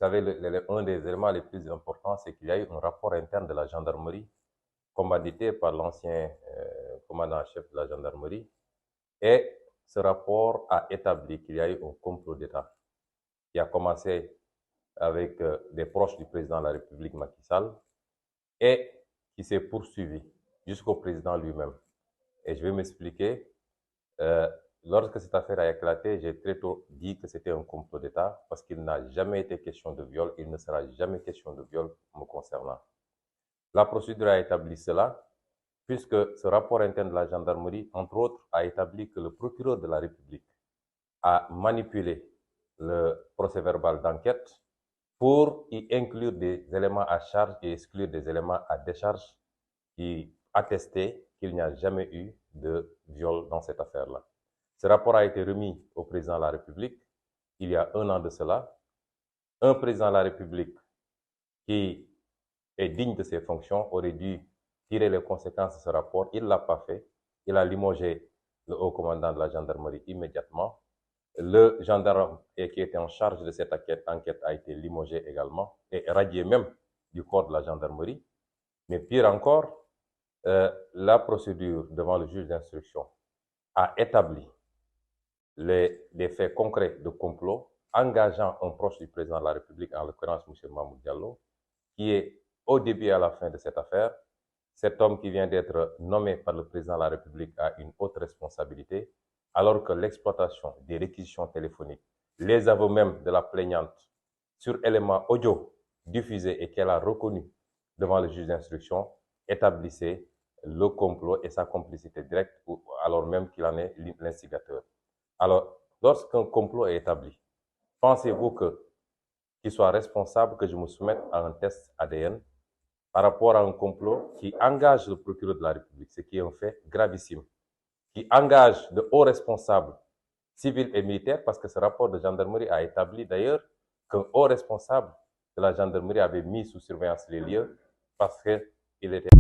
savez, un des éléments les plus importants, c'est qu'il y a eu un rapport interne de la gendarmerie, commandité par l'ancien commandant-chef de la gendarmerie. Et ce rapport a établi qu'il y a eu un complot d'État qui a commencé avec des proches du président de la République, Macky Sall, et qui s'est poursuivi jusqu'au président lui-même. Et je vais m'expliquer. Lorsque cette affaire a éclaté, j'ai très tôt dit que c'était un complot d'État parce qu'il n'a jamais été question de viol, il ne sera jamais question de viol me concernant. La procédure a établi cela, puisque ce rapport interne de la gendarmerie, entre autres, a établi que le procureur de la République a manipulé le procès-verbal d'enquête pour y inclure des éléments à charge et exclure des éléments à décharge qui attestaient qu'il n'y a jamais eu de viol dans cette affaire-là. Ce rapport a été remis au président de la République il y a 1 an de cela. Un président de la République qui est digne de ses fonctions aurait dû tirer les conséquences de ce rapport. Il ne l'a pas fait. Il a limogé le haut commandant de la gendarmerie immédiatement. Le gendarme qui était en charge de cette enquête a été limogé également et radié même du corps de la gendarmerie. Mais pire encore, la procédure devant le juge d'instruction a établi des faits concrets de complot engageant un proche du président de la République, en l'occurrence M. Mamoud Diallo, qui est au début et à la fin de cette affaire. Cet homme qui vient d'être nommé par le président de la République a une haute responsabilité, alors que l'exploitation des réquisitions téléphoniques, les aveux même de la plaignante sur éléments audio diffusés et qu'elle a reconnu devant le juge d'instruction, établissaient le complot et sa complicité directe, alors même qu'il en est l'instigateur. Alors, lorsqu'un complot est établi, pensez-vous qu'il soit responsable que je me soumette à un test ADN par rapport à un complot qui engage le procureur de la République, ce qui est un fait gravissime, qui engage de hauts responsables civils et militaires, parce que ce rapport de gendarmerie a établi d'ailleurs qu'un haut responsable de la gendarmerie avait mis sous surveillance les lieux parce qu'il était